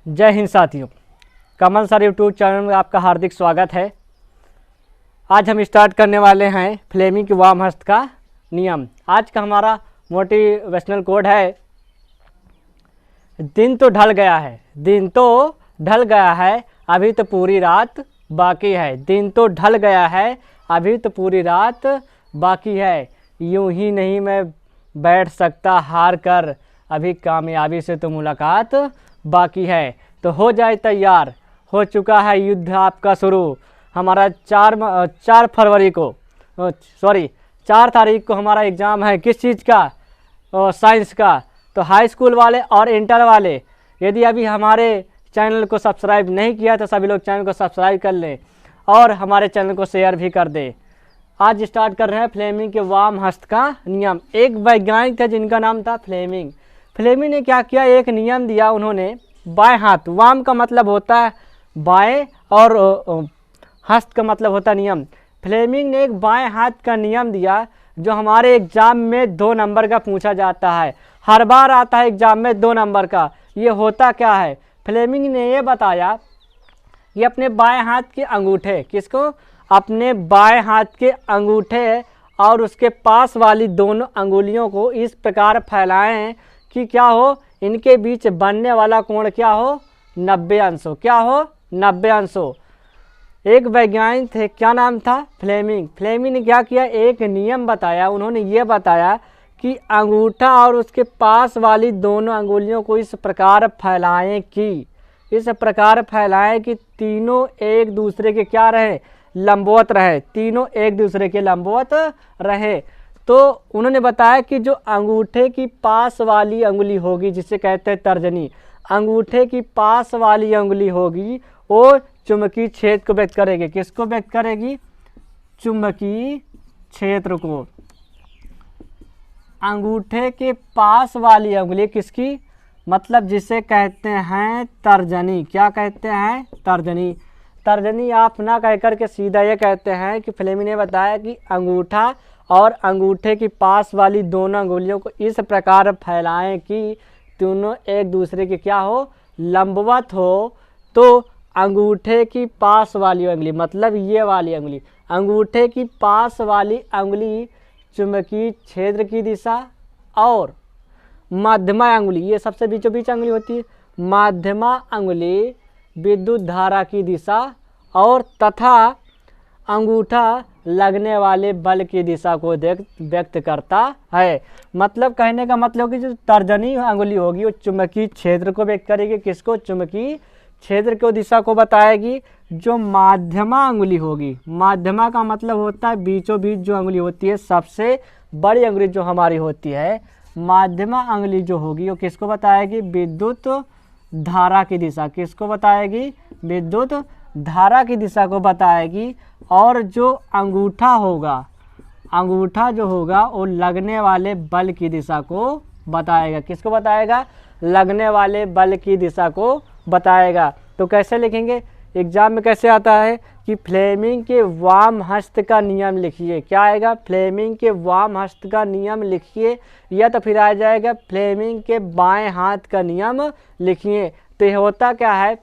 जय हिंद साथियों, कमल sir YouTube channel में आपका हार्दिक स्वागत है। आज हम स्टार्ट करने वाले हैं फ्लेमिंग के वाम हस्त का नियम। आज का हमारा मोटिवेशनल कोड है, दिन तो ढल गया है, दिन तो ढल गया है, अभी तो पूरी रात बाकी है। दिन तो ढल गया है, अभी तो पूरी रात बाकी है। यूं ही नहीं मैं बैठ सकता हार कर, अभी कामयाबी से तो मुलाकात बाकी है। तो हो जाए तैयार, हो चुका है युद्ध आपका शुरू। हमारा 4 तारीख को हमारा एग्ज़ाम है। किस चीज़ का? साइंस का। तो हाई स्कूल वाले और इंटर वाले यदि अभी हमारे चैनल को सब्सक्राइब नहीं किया तो सभी लोग चैनल को सब्सक्राइब कर लें और हमारे चैनल को शेयर भी कर दें। आज स्टार्ट कर रहे हैं फ्लेमिंग के वाम हस्त का नियम। एक वैज्ञानिक थे जिनका नाम था फ्लेमिंग। फ्लेमिंग ने क्या किया, एक नियम दिया उन्होंने। बाएं हाथ, वाम का मतलब होता है बाएं और हस्त का मतलब होता है नियम। फ्लेमिंग ने एक बाएं हाथ का नियम दिया जो हमारे एग्जाम में 2 नंबर का पूछा जाता है। हर बार आता है एग्जाम में 2 नंबर का। ये होता क्या है? फ्लेमिंग ने ये बताया कि अपने बाएं हाथ के अंगूठे, किसको? अपने बाएं हाथ के अंगूठे और उसके पास वाली दोनों अंगुलियों को इस प्रकार फैलाएं कि क्या हो, इनके बीच बनने वाला कोण क्या हो? 90 अंश हो। क्या हो? 90 अंश हो। एक वैज्ञानिक थे, क्या नाम था? फ्लेमिंग। फ्लेमिंग ने क्या किया, एक नियम बताया। उन्होंने ये बताया कि अंगूठा और उसके पास वाली दोनों अंगुलियों को इस प्रकार फैलाएं कि तीनों एक दूसरे के क्या रहे? लंबवत रहे। तीनों एक दूसरे के लंबवत रहे। तो उन्होंने बताया कि जो अंगूठे की पास वाली अंगुली होगी, जिसे कहते हैं तर्जनी, अंगूठे की पास वाली अंगुली होगी वो चुंबकीय क्षेत्र को व्यक्त करेगी। किसको व्यक्त करेगी? चुंबकीय क्षेत्र को। अंगूठे के पास वाली अंगुली किसकी? मतलब जिसे कहते हैं तर्जनी। क्या कहते हैं? तर्जनी। तर्जनी आप ना कह कर के सीधा ये कहते हैं कि फ्लेमिंग ने बताया कि अंगूठा और अंगूठे की पास वाली दोनों अंगुलियों को इस प्रकार फैलाएं कि दोनों एक दूसरे के क्या हो? लंबवत हो। तो अंगूठे की पास वाली अंगुली, मतलब ये वाली अंगुली, अंगूठे की पास वाली अंगुली चुंबकीय क्षेत्र की दिशा, और मध्यमा अंगुली, ये सबसे बीचों बीच अंगुली होती है, मध्यमा अंगुली विद्युत धारा की दिशा, और तथा अंगूठा लगने वाले बल की दिशा को व्यक्त करता है। मतलब कहने का मतलब कि जो तर्जनी अंगुली होगी वो चुंबकीय क्षेत्र को व्यक्त करेगी। किसको? चुंबकीय क्षेत्र को दिशा को बताएगी। जो माध्यमा अंगुली होगी, माध्यमा का मतलब होता है बीचों बीच जो अंगुली होती है, सबसे बड़ी अंगुली जो हमारी होती है, माध्यमा अंगुली जो होगी वो किसको बताएगी? विद्युत धारा की दिशा। किसको बताएगी? विद्युत धारा की दिशा को बताएगी। और जो अंगूठा होगा, अंगूठा जो होगा वो लगने वाले बल की दिशा को बताएगा। किसको बताएगा? लगने वाले बल की दिशा को बताएगा। तो कैसे लिखेंगे? एग्जाम में कैसे आता है कि फ्लेमिंग के वाम हस्त का नियम लिखिए। क्या आएगा? फ्लेमिंग के वाम हस्त का नियम लिखिए, या तो फिर आ जाएगा फ्लेमिंग के बाएं हाथ का नियम लिखिए। तो ये होता क्या है?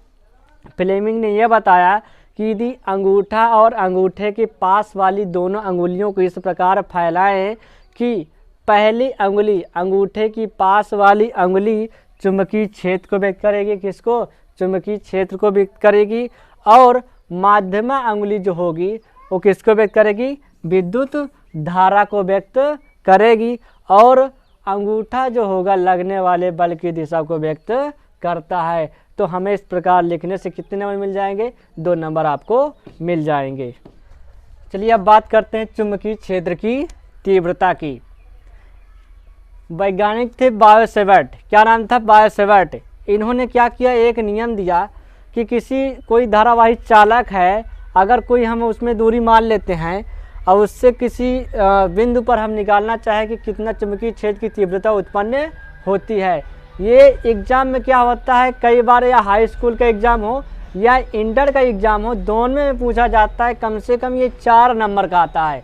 फ्लेमिंग ने यह बताया कि यदि अंगूठा और अंगूठे के पास वाली दोनों अंगुलियों को इस प्रकार फैलाएं कि पहली अंगुली, अंगूठे की पास वाली अंगुली चुंबकीय क्षेत्र को व्यक्त करेगी। किसको? चुंबकीय क्षेत्र को व्यक्त करेगी। और माध्यमा अंगुली जो होगी वो किसको व्यक्त करेगी? विद्युत धारा को व्यक्त करेगी। और अंगूठा जो होगा लगने वाले बल की दिशा को व्यक्त करता है। तो हमें इस प्रकार लिखने से कितने नंबर मिल जाएंगे? 2 नंबर आपको मिल जाएंगे। चलिए अब बात करते हैं चुंबकीय क्षेत्र की तीव्रता की। वैज्ञानिक थे बायो-सेवर्ट। क्या नाम था? बायो-सेवर्ट। इन्होंने क्या किया, एक नियम दिया कि कोई धारावाही चालक है, अगर कोई हम उसमें दूरी मान लेते हैं और उससे किसी बिंदु पर हम निकालना चाहें कि कितना चुंबकीय क्षेत्र की तीव्रता उत्पन्न होती है। ये एग्ज़ाम में क्या होता है, कई बार या हाई स्कूल का एग्ज़ाम हो या इंटर का एग्ज़ाम हो, दोनों में पूछा जाता है। कम से कम ये 4 नंबर का आता है,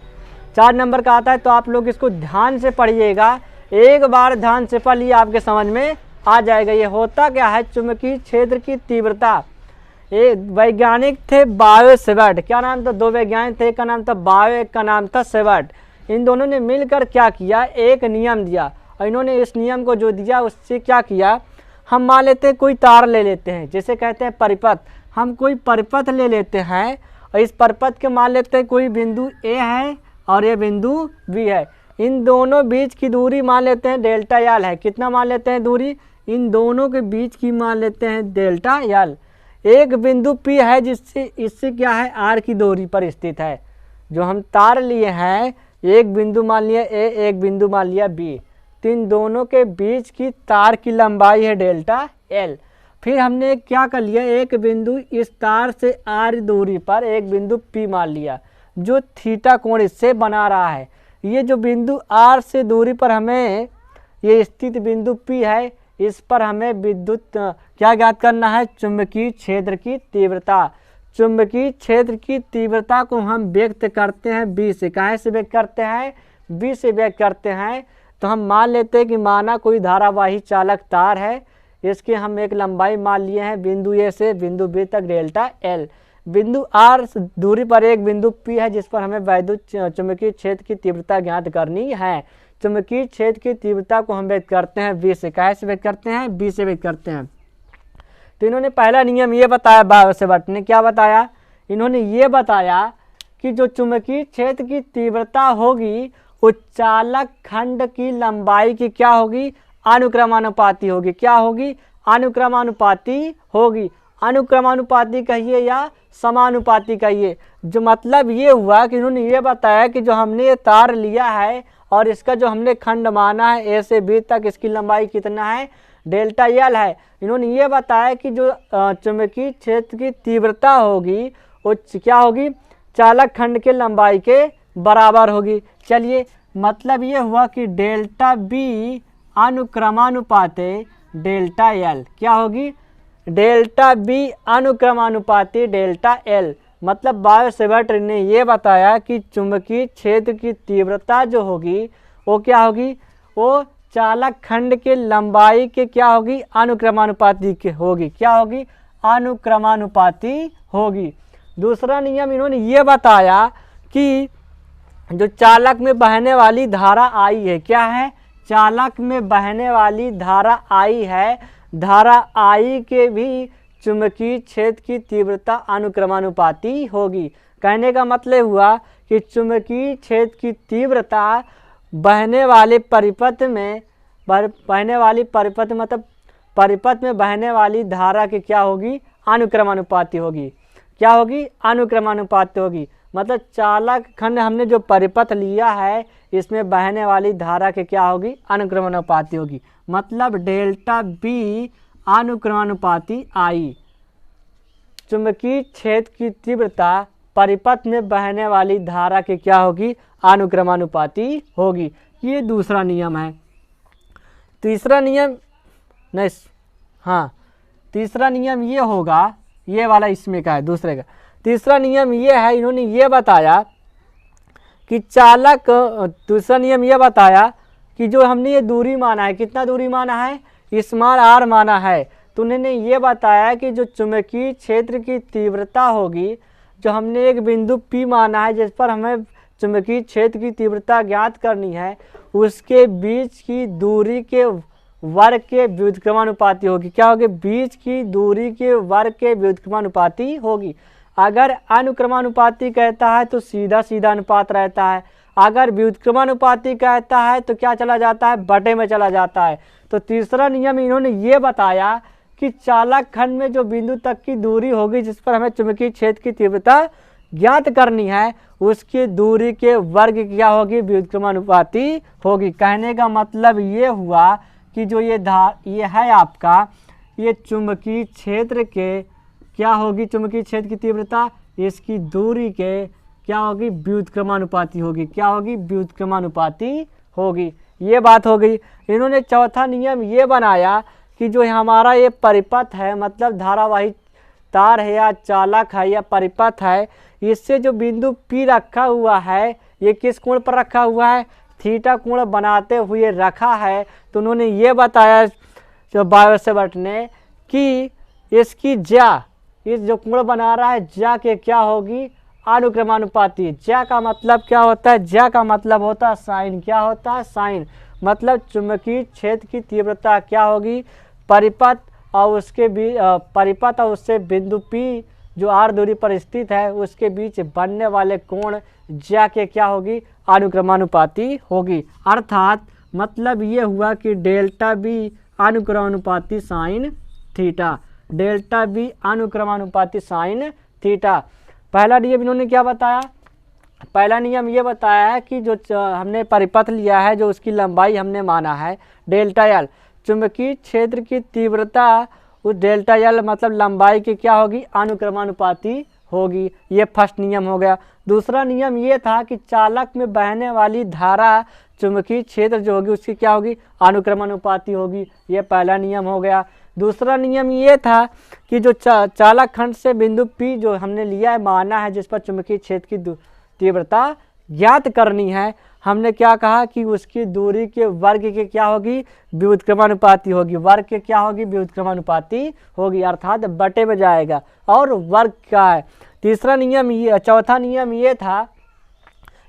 4 नंबर का आता है। तो आप लोग इसको ध्यान से पढ़िएगा। एक बार ध्यान से पढ़ लिए आपके समझ में आ जाएगा। ये होता क्या है, चुंबकीय क्षेत्र की तीव्रता। ये वैज्ञानिक थे बायो सेवर्ट, क्या नाम था, दो वैज्ञानिक थे, एक का नाम था बायो, एक का नाम था सेवर्ट। इन दोनों ने मिलकर क्या किया, एक नियम दिया, और इन्होंने इस नियम को जो दिया उससे क्या किया, हम मान लेते हैं कोई तार ले लेते हैं, जैसे कहते हैं परिपथ, हम कोई परिपथ ले लेते हैं और इस परिपथ के मान लेते हैं कोई बिंदु ए है और ये बिंदु बी है। इन दोनों बीच की दूरी मान लेते हैं डेल्टा एल है। कितना मान लेते हैं दूरी, इन दोनों के बीच की मान लेते हैं डेल्टा एल। एक बिंदु पी है जिससे इससे क्या है, आर की दूरी पर स्थित है। जो हम तार लिए हैं, एक बिंदु मान लिया ए, एक बिंदु मान लिया बी, तो इन दोनों के बीच की तार की लंबाई है डेल्टा एल। फिर हमने क्या कर लिया, एक बिंदु इस तार से आर दूरी पर एक बिंदु पी मान लिया जो थीटा कोण इससे बना रहा है। ये जो बिंदु आर से दूरी पर हमें ये स्थित बिंदु पी है, इस पर हमें विद्युत क्या ज्ञात करना है, चुंबकीय क्षेत्र की तीव्रता। चुंबकीय क्षेत्र की तीव्रता को हम व्यक्त करते हैं बी से। काहे से व्यक्त करते हैं, बी से व्यक्त करते हैं। तो हम मान लेते हैं कि माना कोई धारावाही चालक तार है, इसकी हम एक लंबाई मान लिए हैं बिंदु ए से बिंदु बी तक डेल्टा एल। बिंदु आर दूरी पर एक बिंदु पी है जिस पर हमें वैद्युत चुंबकीय क्षेत्र की तीव्रता ज्ञात करनी है। चुंबकीय क्षेत्र की तीव्रता को हम व्यक्त करते हैं बी से। काहे से व्यक्त करते हैं, बी से व्यक्त करते हैं। तो इन्होंने पहला नियम ये बताया, बायो सेवर्ट ने क्या बताया, इन्होंने ये बताया कि जो चुंबकीय क्षेत्र की तीव्रता होगी वो चालक खंड की लंबाई की क्या होगी, अनुक्रमानुपाती होगी। क्या होगी, अनुक्रमानुपाती होगी। अनुक्रमानुपाती कहिए या समानुपाती कहिए। जो मतलब ये हुआ कि इन्होंने ये बताया कि जो हमने ये तार लिया है और इसका जो हमने खंड माना है ए से बी तक, इसकी लंबाई कितना है, डेल्टा एल है। इन्होंने ये बताया कि जो चुंबकीय क्षेत्र की तीव्रता होगी वो क्या होगी, चालक खंड के लंबाई के बराबर होगी। चलिए, मतलब ये हुआ कि डेल्टा बी अनुक्रमानुपाते डेल्टा एल क्या होगी, डेल्टा बी अनुक्रमानुपाती डेल्टा एल। मतलब बायो सेवर्ट ने ये बताया कि चुंबकीय क्षेत्र की तीव्रता जो होगी वो क्या होगी, वो चालक खंड के लंबाई के क्या होगी, अनुक्रमानुपाती के होगी। क्या होगी, अनुक्रमानुपाती होगी। दूसरा नियम इन्होंने ये बताया कि जो चालक में बहने वाली धारा आई है, क्या है, चालक में बहने वाली धारा आई है, धारा आई के भी चुंबकीय क्षेत्र की तीव्रता अनुक्रमानुपाती होगी। कहने का मतलब हुआ कि चुंबकीय क्षेत्र की तीव्रता बहने वाले परिपथ में मतलब परिपथ में बहने वाली धारा की क्या होगी, अनुक्रमानुपाती होगी। क्या होगी, अनुक्रमानुपाती होगी। मतलब चालक खंड हमने जो परिपथ लिया है इसमें बहने वाली धारा के क्या होगी, अनुक्रमानुपाती होगी। मतलब डेल्टा बी अनुक्रमानुपाती आई। चुंबकीय क्षेत्र की तीव्रता परिपथ में बहने वाली धारा के क्या होगी, अनुक्रमानुपाती होगी। ये दूसरा नियम है। तीसरा नियम नहीं, हाँ, तीसरा नियम ये होगा, ये वाला इसमें का है, दूसरे का। तीसरा नियम ये है, इन्होंने ये बताया कि चालक, दूसरा नियम ये बताया कि जो हमने ये दूरी माना है, कितना दूरी माना है, स्मॉल आर माना है, तो उन्होंने ये बताया कि जो चुंबकीय क्षेत्र की तीव्रता होगी, जो हमने एक बिंदु P माना है जिस पर हमें चुंबकीय क्षेत्र की तीव्रता ज्ञात करनी है, उसके बीच की दूरी के वर्ग के व्युत्क्रमानुपाती होगी। क्या होगी, बीच की दूरी के वर्ग के व्युत्क्रमानुपाती होगी। अगर अनुक्रमानुपाती कहता है तो सीधा सीधा अनुपात रहता है, अगर व्युत्क्रमानुपाती कहता है तो क्या चला जाता है, बटे में चला जाता है। तो तीसरा नियम इन्होंने ये बताया कि चालक खंड में जो बिंदु तक की दूरी होगी जिस पर हमें चुंबकीय क्षेत्र की तीव्रता ज्ञात करनी है, उसकी दूरी के वर्ग क्या होगी, व्युत्क्रमानुपाती होगी। कहने का मतलब ये हुआ कि जो ये है आपका, ये चुंबकीय क्षेत्र के क्या होगी, चुंबकीय क्षेत्र की तीव्रता इसकी दूरी के क्या होगी, व्युत्क्रमानुपाती होगी। क्या होगी, व्युत्क्रमानुपाती होगी। ये बात हो गई। इन्होंने चौथा नियम ये बनाया कि जो हमारा ये परिपथ है, मतलब धारावाही तार है या चालक है या परिपथ है, इससे जो बिंदु P रखा हुआ है ये किस कोण पर रखा हुआ है, थीटा कोण बनाते हुए रखा है। तो उन्होंने ये बताया बायो सेवर्ट ने कि इसकी ज्या, इस जो कोण बना रहा है ज्या के क्या होगी, अनुक्रमानुपाती। ज्या का मतलब क्या होता है, ज्या का मतलब होता है साइन। क्या होता है, साइन। मतलब चुंबकीय क्षेत्र की तीव्रता क्या होगी, परिपथ और उसके बीच, परिपथ और उससे बिंदु P जो r दूरी पर स्थित है उसके बीच बनने वाले कोण ज्या के क्या होगी, अनुक्रमानुपाती होगी। अर्थात मतलब ये हुआ कि डेल्टा बी अनुक्रमानुपाती साइन थीटा, डेल्टा बी अनुक्रमानुपाती साइन थीटा। पहला नियम इन्होंने क्या बताया, पहला नियम ये बताया है कि जो हमने परिपथ लिया है, जो उसकी लंबाई हमने माना है डेल्टा एल, चुंबकीय क्षेत्र की तीव्रता उस डेल्टा एल मतलब लंबाई की क्या होगी, अनुक्रमानुपाती होगी। ये फर्स्ट नियम हो गया। दूसरा नियम ये था कि चालक में बहने वाली धारा चुंबकीय क्षेत्र जो होगी उसकी क्या होगी, अनुक्रमानुपाती होगी। ये पहला नियम हो गया। दूसरा नियम ये था कि जो चालक खंड से बिंदु P जो हमने लिया है, माना है, जिस पर चुंबकीय क्षेत्र की तीव्रता ज्ञात करनी है, हमने क्या कहा कि उसकी दूरी के वर्ग के क्या होगी, व्युत्क्रमानुपाती होगी। वर्ग के क्या होगी, व्युत्क्रमानुपाती होगी, अर्थात बटे में जाएगा और वर्ग क्या है। तीसरा नियम ये, चौथा नियम ये था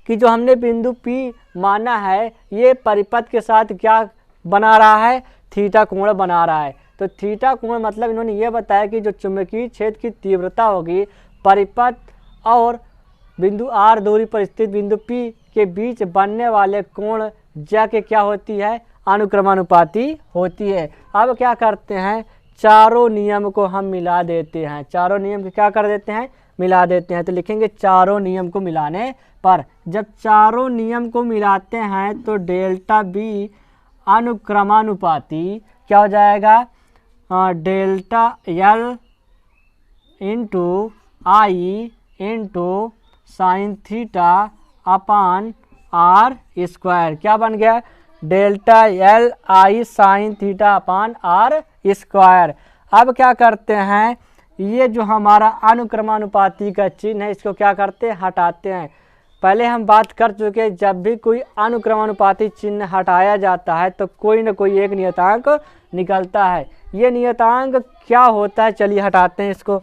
कि जो हमने बिंदु P माना है ये परिपथ के साथ क्या बना रहा है, थीटा कोण बना रहा है। तो थीटा कोण मतलब इन्होंने ये बताया कि जो चुंबकीय क्षेत्र की तीव्रता होगी परिपथ और बिंदु R दूरी पर स्थित बिंदु P के बीच बनने वाले कोण ज्या के क्या होती है, अनुक्रमानुपाती होती है। अब क्या करते हैं, चारों नियम को हम मिला देते हैं। चारों नियम को क्या कर देते हैं, मिला देते हैं। तो लिखेंगे चारों नियम को मिलाने पर, जब चारों नियम को मिलाते हैं तो डेल्टा बी अनुक्रमानुपाती क्या हो जाएगा, delta L into I into sine theta upon R square. क्या बन गया, delta L I sine theta upon R square. अब क्या करते हैं, ये जो हमारा अनुक्रमानुपाती का चिन्ह है इसको क्या करते हैं, हटाते हैं। पहले हम बात कर चुके हैं, जब भी कोई अनुक्रमानुपाती चिन्ह हटाया जाता है तो कोई न कोई एक नियतांक निकलता है। ये नियतांक क्या होता है, चलिए हटाते हैं इसको।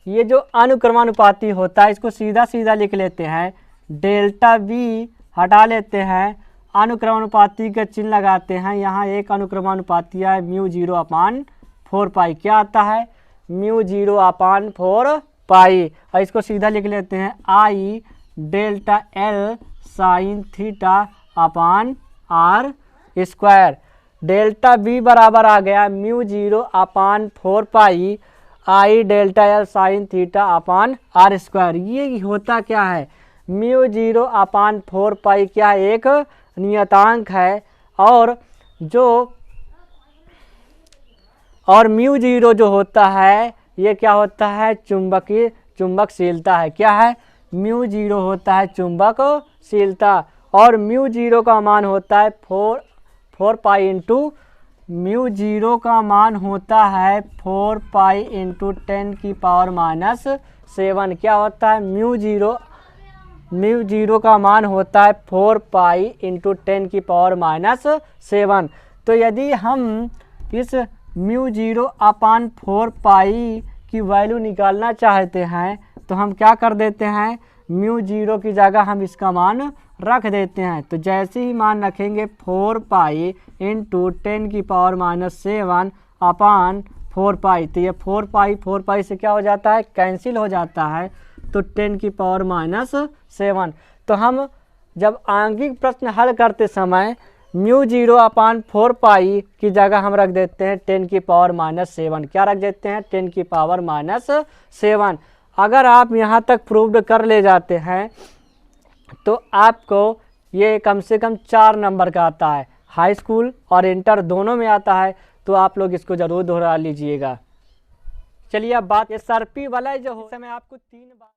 ये जो अनुक्रमानुपाती होता है इसको सीधा सीधा लिख लेते हैं, डेल्टा बी हटा लेते हैं, अनुक्रमानुपाती का चिन्ह लगाते हैं। यहाँ एक अनुक्रमानुपाती है म्यू 0/4 पाई, क्या आता है, म्यू 0/4 पाई। और इसको सीधा लिख लेते हैं I delta L sine theta upon R square. Delta B बराबर आ गया mu 0/4 pi I delta L sine theta upon R square. ये होता क्या है, म्यू 0/4 पाई क्या एक नियतांक है, और म्यू 0 जो होता है ये क्या होता है, चुंबकशीलता है। क्या है, म्यू 0 होता है चुंबकशीलता, और म्यू 0 का मान होता है 4 पाई इंटू, म्यू 0 का मान होता है 4 पाई इंटू 10⁻⁷। क्या होता है, म्यू 0 का मान होता है 4 पाई इंटू 10⁻⁷। तो यदि हम इस म्यू 0/4 पाई की वैल्यू निकालना चाहते हैं तो हम क्या कर देते हैं, म्यू 0 की जगह हम इसका मान रख देते हैं। तो जैसे ही मान रखेंगे 4 पाई इंटू 10⁻⁷ अपान 4 पाई, तो ये 4 पाई से क्या हो जाता है, कैंसिल हो जाता है, तो 10⁻⁷। तो हम जब आंगिक प्रश्न हल करते समय म्यू 0/4 पाई की जगह हम रख देते हैं 10⁻⁷। क्या रख देते हैं, 10⁻⁷। अगर आप यहाँ तक प्रूव्ड कर ले जाते हैं तो आपको ये कम से कम 4 नंबर का आता है, हाई स्कूल और इंटर दोनों में आता है। तो आप लोग इसको ज़रूर दोहरा लीजिएगा। चलिए अब बात ये सर्पी वाला जो हो, मैं आपको 3 बार